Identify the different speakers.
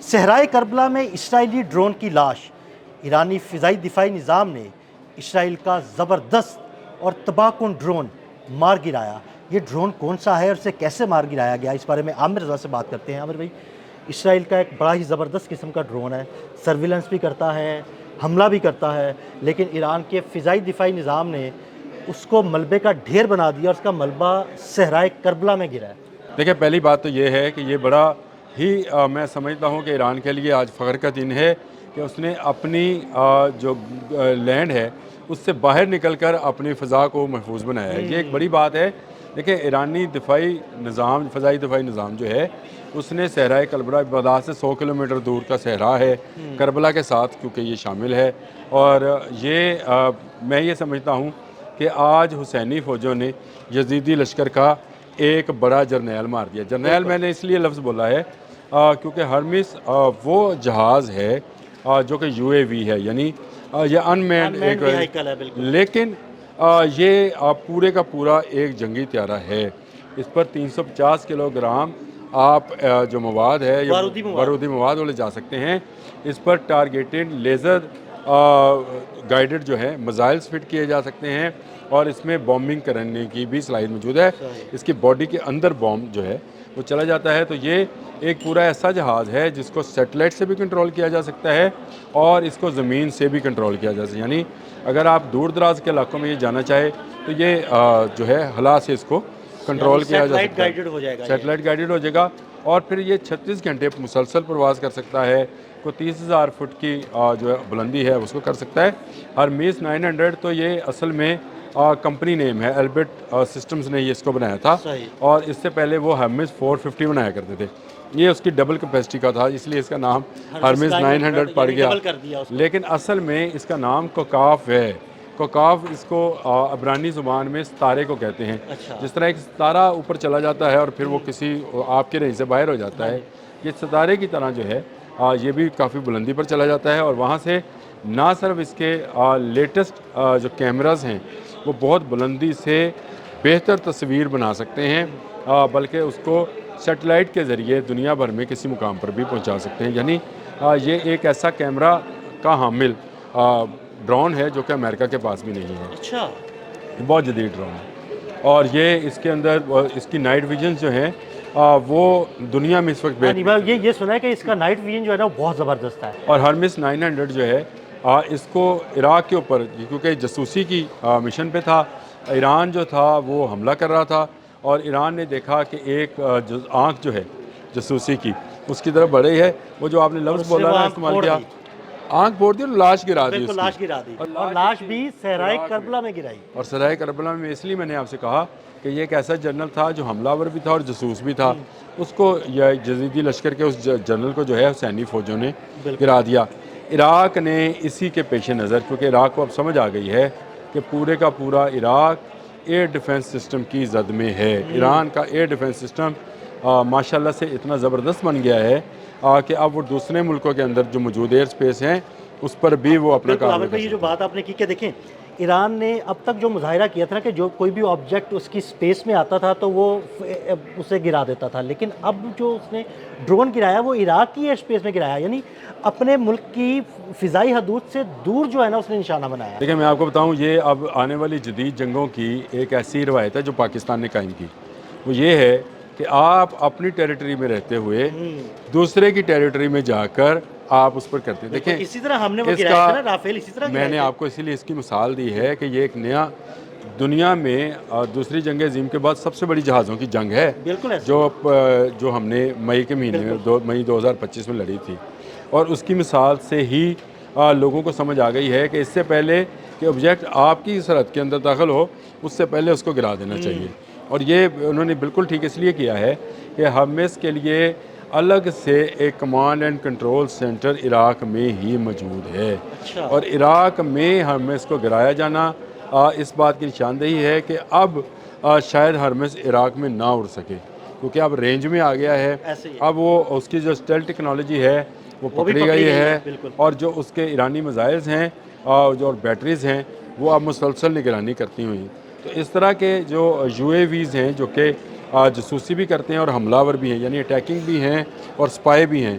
Speaker 1: صحرائے کربلا میں اسرائیلی ڈرون کی لاش، ایرانی فضائی دفاعی نظام نے اسرائیل کا زبردست اور تباہ کن ڈرون مار گرایا۔ یہ ڈرون کون سا ہے اور اسے کیسے مار گرایا گیا، اس بارے میں عامر رضا سے بات کرتے ہیں۔ عامر بھائی، اسرائیل کا ایک بڑا ہی زبردست قسم کا ڈرون ہے، سرویلنس بھی کرتا ہے، حملہ بھی کرتا ہے، لیکن ایران کے فضائی دفاعی نظام نے اس کو ملبے کا ڈھیر بنا دیا اور اس کا ملبہ صحرائے کربلا میں گرا ہے۔
Speaker 2: دیکھیں، پہلی بات تو یہ ہے کہ یہ بڑا ہی میں سمجھتا ہوں کہ ایران کے لیے آج فخر کا دن ہے کہ اس نے اپنی جو لینڈ ہے اس سے باہر نکل کر اپنی فضا کو محفوظ بنایا ہے۔ یہ ایک بڑی بات ہے۔ دیکھیں، ایرانی دفاعی نظام، فضائی دفاعی نظام جو ہے اس نے صحرائے کربلا بغداد سے 100 کلومیٹر دور کا صحرا ہے، کربلا کے ساتھ کیونکہ یہ شامل ہے، اور یہ میں یہ سمجھتا ہوں کہ آج حسینی فوجوں نے یزیدی لشکر کا ایک بڑا جرنیل مار دیا۔ جرنیل میں نے اس لیے لفظ بولا ہے کیونکہ ہرمس وہ جہاز ہے جو کہ UAV ہے، یعنی یہ انمینڈ لیکن یہ پورے کا پورا ایک جنگی طیارہ ہے۔ اس پر 350 کلو گرام آپ جو مواد ہے بارودی مواد وہ لے جا سکتے ہیں۔ اس پر ٹارگیٹڈ لیزر گائیڈڈ جو ہے میزائلز فٹ کیے جا سکتے ہیں، اور اس میں بومبنگ کرنے کی بھی صلاحیت موجود ہے۔ اس کی باڈی کے اندر بومب جو ہے وہ چلا جاتا ہے۔ تو یہ ایک پورا ایسا جہاز ہے جس کو سیٹلائٹ سے بھی کنٹرول کیا جا سکتا ہے اور اس کو زمین سے بھی کنٹرول کیا جا سکتا ہے، یعنی اگر آپ دور دراز کے علاقوں میں یہ جانا چاہے تو یہ جو ہے ہلا سے اس کو کنٹرول کیا جا سکتا ہے، سیٹلائٹ گائیڈڈ ہو جائے گا، اور پھر یہ 36 گھنٹے مسلسل پرواز کر سکتا ہے۔ کو 30,000 فٹ کی جو ہے بلندی ہے اس کو کر سکتا ہے۔ ہرمیس 900 تو یہ اصل میں کمپنی نیم ہے، البرٹ سسٹمز نے یہ اس کو بنایا تھا، اور اس سے پہلے وہ ہرمیس 450 بنایا کرتے تھے۔ یہ اس کی ڈبل کیپیسٹی کا تھا، اس لیے اس کا نام ہرمیس 900 پڑ گیا، لیکن اصل میں اس کا نام کوکاف ہے۔ کوکاف اس کو عبرانی زبان میں ستارے کو کہتے ہیں۔ جس طرح ایک ستارہ اوپر چلا جاتا ہے اور پھر وہ کسی آپ کے رہیں سے باہر ہو جاتا ہے، یہ ستارے کی طرح جو ہے یہ بھی کافی بلندی پر چلا جاتا ہے، اور وہاں سے نہ صرف اس کے لیٹسٹ جو کیمراز ہیں وہ بہت بلندی سے بہتر تصویر بنا سکتے ہیں، بلکہ اس کو سیٹلائٹ کے ذریعے دنیا بھر میں کسی مقام پر بھی پہنچا سکتے ہیں۔ یعنی یہ ایک ایسا کیمرہ کا حامل ڈرون ہے جو کہ امریکہ کے پاس بھی نہیں ہے۔
Speaker 1: اچھا،
Speaker 2: بہت جدید ڈرون ہے، اور یہ اس کے اندر اس کی نائٹ ویژنز جو ہیں وہ دنیا میں اس وقت
Speaker 1: یہ سنا ہے کہ اس کا نائٹ ویژن جو ہے نا وہ بہت زبردست ہے،
Speaker 2: اور ہرمس 900 جو ہے اس کو عراق کے اوپر، کیونکہ جاسوسی کی مشن پہ تھا، ایران جو تھا وہ حملہ کر رہا تھا، اور ایران نے دیکھا کہ ایک آنکھ جو ہے جاسوسی کی اس کی طرف بڑھ رہی ہے، وہ جو آپ نے لفظ بولا نا استعمال کیا، آنکھ پھوڑ دی اور لاش گرا دی،
Speaker 1: اور لاش بھی صحرائے کربلا میں گرائی۔
Speaker 2: اور صحرائے کربلا میں اس لیے میں نے آپ سے کہا کہ یہ ایک ایسا جنرل تھا جو حملہ آور بھی تھا اور جاسوس بھی تھا، اس کو یزیدی لشکر کے اس جنرل کو جو ہے حسینی فوجوں نے گرا دیا۔ عراق نے اسی کے پیش نظر، کیونکہ عراق کو اب سمجھ آ گئی ہے کہ پورے کا پورا عراق ایئر ڈیفنس سسٹم کی زد میں ہے۔ ایران کا ایئر ڈیفنس سسٹم ماشاءاللہ سے اتنا زبردست بن گیا ہے کہ اب وہ دوسرے ملکوں کے اندر جو موجود ایئر سپیس ہیں اس پر بھی وہ اپنا کام کرتے ہیں۔
Speaker 1: یہ جو بات آپ نے کی کہ دیکھیں، ایران نے اب تک جو مظاہرہ کیا تھا نا کہ جو کوئی بھی آبجیکٹ اس کی سپیس میں آتا تھا تو وہ اسے گرا دیتا تھا، لیکن اب جو اس نے ڈرون گرایا وہ عراق کی ایئر سپیس میں گرایا، یعنی اپنے ملک کی فضائی حدود سے دور جو ہے نا اس نے نشانہ بنایا۔
Speaker 2: دیکھیں، میں آپ کو بتاؤں، یہ اب آنے والی جدید جنگوں کی ایک ایسی روایت ہے جو پاکستان نے قائم کی، وہ یہ ہے کہ آپ اپنی ٹیریٹری میں رہتے ہوئے دوسرے کی ٹیریٹری میں جا کر آپ اس پر کرتے ہیں۔ دیکھیں،
Speaker 1: اسی طرح ہم نے وہ گرایا تھا نا رافیل، اسی طرح
Speaker 2: میں نے آپ کو اسی لیے اس کی مثال دی ہے کہ یہ ایک نیا دنیا میں دوسری جنگ عظیم کے بعد سب سے بڑی جہازوں کی جنگ ہے، جو ہم نے مئی کے مہینے میں مئی 2025 میں لڑی تھی، اور اس کی مثال سے ہی لوگوں کو سمجھ آ گئی ہے کہ اس سے پہلے کہ آبجیکٹ آپ کی سرحد کے اندر داخل ہو اس سے پہلے اس کو گرا دینا چاہیے، اور یہ انہوں نے بالکل ٹھیک اس لیے کیا ہے کہ ہرمس کے لیے الگ سے ایک command and control centre Iraq میں ہی موجود ہے، اور عراق میں ہرمس کو گرایا جانا اس بات کی نشاندہی ہے کہ اب شاید ہرمس عراق میں نہ اڑ سکے، کیونکہ اب رینج میں آ گیا ہے، اب وہ اس کی جو اسٹیل ٹیکنالوجی ہے وہ پکڑی گئی ہے، اور جو اس کے ایرانی میزائلز ہیں اور بیٹریز ہیں وہ اب مسلسل نگرانی کرتی ہوئی۔ تو اس طرح کے جو UAVs ہیں جو کہ جاسوسی بھی کرتے ہیں اور حملہ آور بھی ہیں، یعنی اٹیکنگ بھی ہیں اور سپائی بھی ہیں،